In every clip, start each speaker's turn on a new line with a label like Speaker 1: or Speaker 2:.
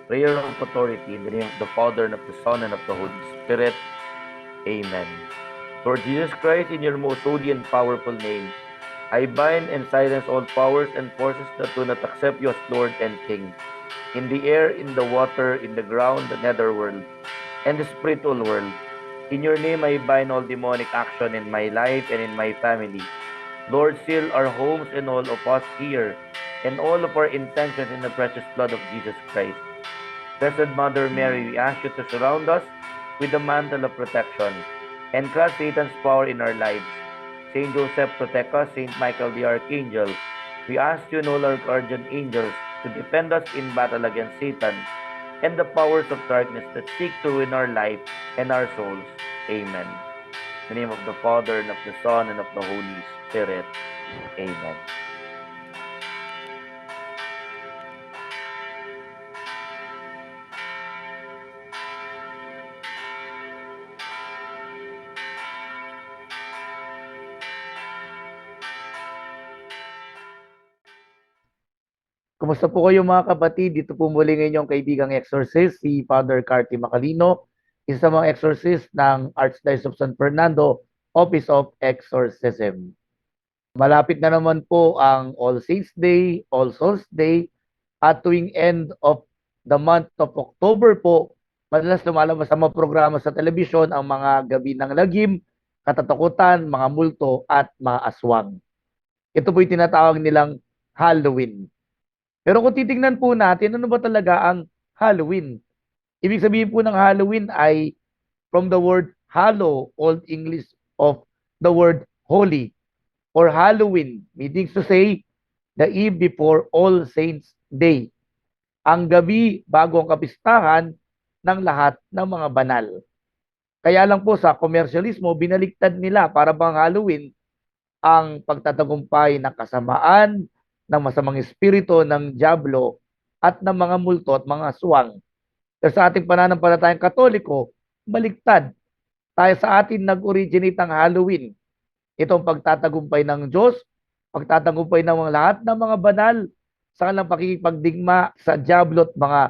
Speaker 1: prayer of authority, in the name of the Father, and of the Son, and of the Holy Spirit. Amen. Lord Jesus Christ, in your most holy and powerful name, I bind and silence all powers and forces that do not accept you as Lord and King, in the air, in the water, in the ground, the netherworld, and the spiritual world. In your name, I bind all demonic action in my life and in my family. Lord, seal our homes and all of us here, and all of our intentions in the precious blood of Jesus Christ. Blessed Mother Mary, we ask you to surround us with the mantle of protection and crush Satan's power in our lives. Saint Joseph, protect us. Saint Michael the Archangel, we ask you and all our guardian angels to defend us in battle against Satan and the powers of darkness that seek to ruin our life and our souls. Amen. In the name of the Father, and of the Son, and of the Holy Spirit. Amen. Kumusta po kayo mga kapatid? Dito po muli ng inyong kaibigang exorcist, si Father Carty Macalino, isa sa mga exorcist ng Archdiocese of San Fernando, Office of Exorcism. Malapit na naman po ang All Saints Day, All Souls Day, at tuwing end of the month of October po, madalas lumalabas sa mga programa sa telebisyon ang mga gabi ng lagim, katatakutan, mga multo, at mga aswang. Ito po yung tinatawag nilang Halloween. Pero kung titingnan po natin, ano ba talaga ang Halloween? Ibig sabihin po ng Halloween ay from the word hallow, Old English of the word holy, or Halloween, meaning to say, the eve before All Saints Day. Ang gabi bago ang kapistahan ng lahat ng mga banal. Kaya lang po sa komersyalismo, binaliktad nila para bang Halloween ang pagtatagumpay ng kasamaan, ng masamang espiritu, ng diablo, at ng mga multo at mga aswang. Pero sa ating pananampalatayang Katoliko, baliktad. Tayo sa atin nag-originate ang Halloween. Itong pagtatagumpay ng Diyos, pagtatagumpay ng mga lahat ng mga banal sa kanilang pakikipagdigma sa diablo at mga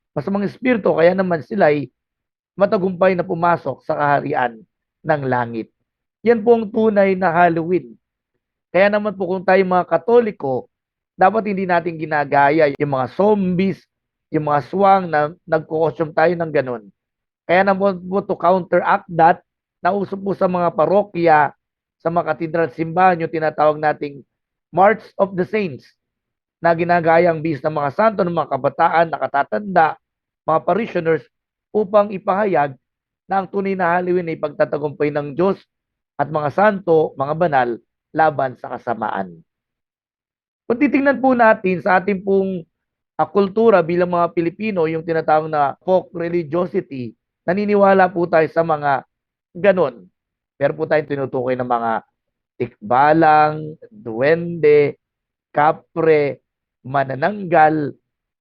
Speaker 1: masamang espiritu. Kaya naman sila ay matagumpay na pumasok sa kaharian ng langit. Yan po ang tunay na Halloween. Kaya naman po kung tayo mga Katoliko, dapat hindi natin ginagaya yung mga zombies, yung mga swang na nagkukosyum tayo ng ganun. Kaya naman po to counteract that, nauso po sa mga parokya, sa mga katedral simbahan, yung tinatawag nating March of the Saints, na ginagaya ang bis ng mga santo, ng mga kabataan, nakatatanda, mga parishioners, upang ipahayag na ang tunay na Halloween ay pagtatagumpay ng Diyos at mga santo, mga banal, laban sa kasamaan. Kung titingnan po natin sa ating pong kultura bilang mga Pilipino, yung tinatawag na folk religiosity, naniniwala po tayo sa mga ganon. Meron po tayong tinutukoy ng mga tikbalang, duwende, kapre, manananggal.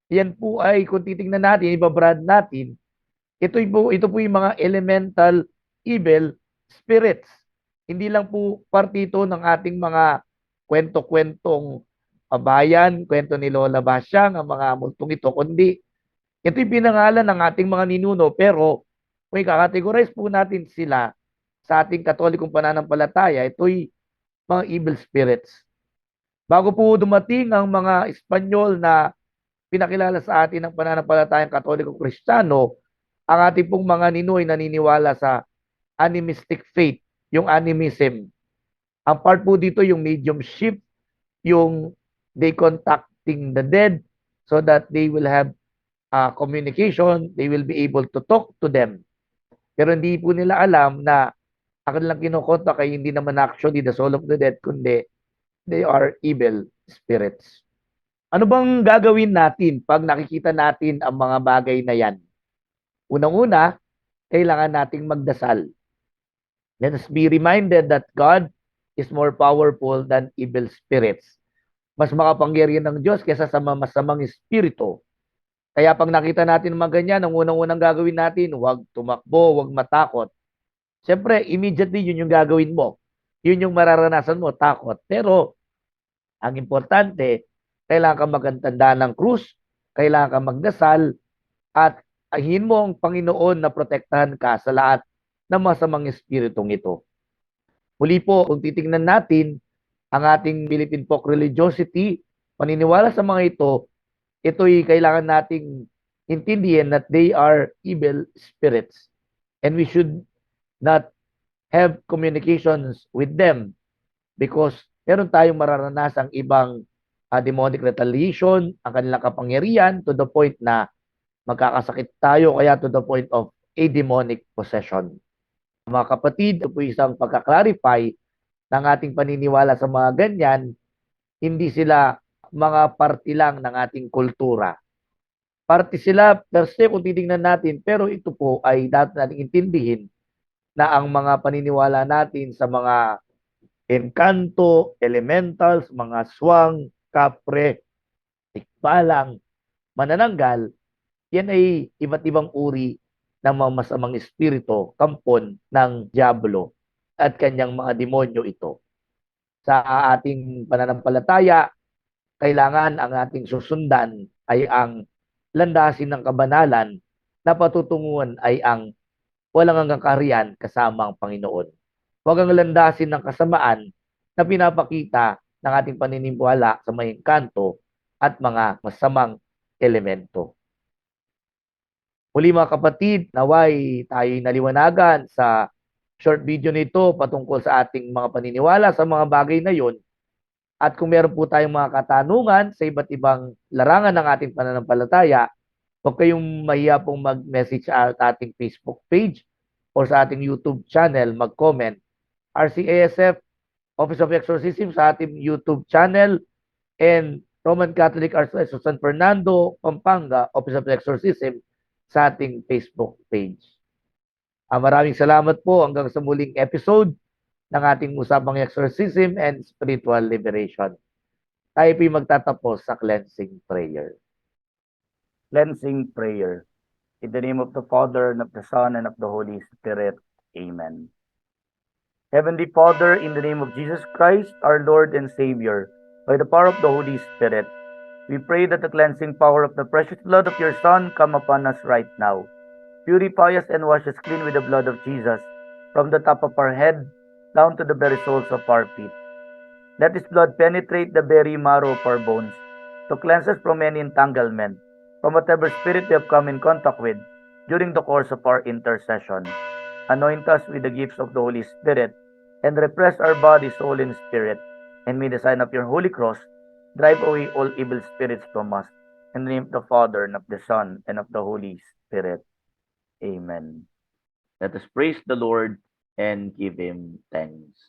Speaker 1: Yan po ay kung titingnan natin, ibabrad natin, ito po yung mga elemental evil spirits. Hindi lang po parte ito ng ating mga kwento-kwentong bayan, kwento ni Lola Basyang, ang mga multong ito, kundi ito yung pinangalan ng ating mga ninuno, pero kung i-categorize po natin sila sa ating katolikong pananampalataya, ito'y mga evil spirits. Bago po dumating ang mga Espanyol na pinakilala sa atin ng pananampalatayang katoliko kristyano, ang ating pong mga ninuno ay naniniwala sa animistic faith, yung animism. Ang part po dito yung mediumship, yung they contacting the dead so that they will have communication, they will be able to talk to them. Pero hindi po nila alam na ang kanilang kinukontak ay hindi naman actually the soul of the dead, kundi they are evil spirits. Ano bang gagawin natin pag nakikita natin ang mga bagay na yan? Unang-una, kailangan nating magdasal. Let us be reminded that God is more powerful than evil spirits. Mas makapangyarihan ng Diyos kaysa sa masamang espiritu. Kaya pag nakita natin mga ganyan, ang unang-unang gagawin natin, huwag tumakbo, huwag matakot. Siyempre, immediately yun yung gagawin mo. Yun yung mararanasan mo, takot. Pero, ang importante, kailangan ka magtanda ng krus, kailangan ka magdasal, at ahin mo ang Panginoon na protektahan ka sa lahat ng masamang espiritong ito. Muli po, kung titingnan natin ang ating Philippine folk religiosity, paniniwala sa mga ito'y kailangan nating intindihin that they are evil spirits and we should not have communications with them because meron tayong mararanasang ibang demonic retaliation, ang kanilang kapangyarihan to the point na magkakasakit tayo kaya to the point of a demonic possession. Mga kapatid, ito po isang pagka-clarify ng ating paniniwala sa mga ganyan, hindi sila mga parti lang ng ating kultura. Parti sila per se kung titingnan natin, pero ito po ay dapat nating intindihin na ang mga paniniwala natin sa mga engkanto, elementals, mga swang, kapre, tikbalang, manananggal, yan ay iba't ibang uri ng mga masamang espiritu, kampon ng Diablo at kanyang mga demonyo ito. Sa ating pananampalataya, kailangan ang ating susundan ay ang landasin ng kabanalan na patutunguhan ay ang walang hanggang kaharian kasama ang Panginoon. Huwag ang landasin ng kasamaan na pinapakita ng ating paniniwala sa mga engkanto at mga masamang elemento. Muli mga kapatid, naway tayo'y naliwanagan sa short video nito patungkol sa ating mga paniniwala sa mga bagay na yon. At kung meron po tayong mga katanungan sa iba't ibang larangan ng ating pananampalataya, huwag kayong mahiya pong mag-message sa ating Facebook page o sa ating YouTube channel, mag-comment. RCASF, Office of Exorcism sa ating YouTube channel, and Roman Catholic Archdiocese of San Fernando, Pampanga, Office of Exorcism sa ating Facebook page. Maraming salamat po hanggang sa muling episode ng ating usapang exorcism and spiritual liberation. Tayo po'y magtatapos sa cleansing prayer.
Speaker 2: Cleansing prayer. In the name of the Father, and of the Son, and of the Holy Spirit. Amen. Heavenly Father, in the name of Jesus Christ, our Lord and Savior, by the power of the Holy Spirit, we pray that the cleansing power of the precious blood of your Son come upon us right now. Purify us and wash us clean with the blood of Jesus, from the top of our head down to the very soles of our feet. Let this blood penetrate the very marrow of our bones, to cleanse us from any entanglement, from whatever spirit we have come in contact with during the course of our intercession. Anoint us with the gifts of the Holy Spirit, and repress our body, soul, and spirit, and may the sign of your Holy Cross drive away all evil spirits from us. In the name of the Father, and of the Son, and of the Holy Spirit. Amen.
Speaker 1: Let us praise the Lord and give Him thanks.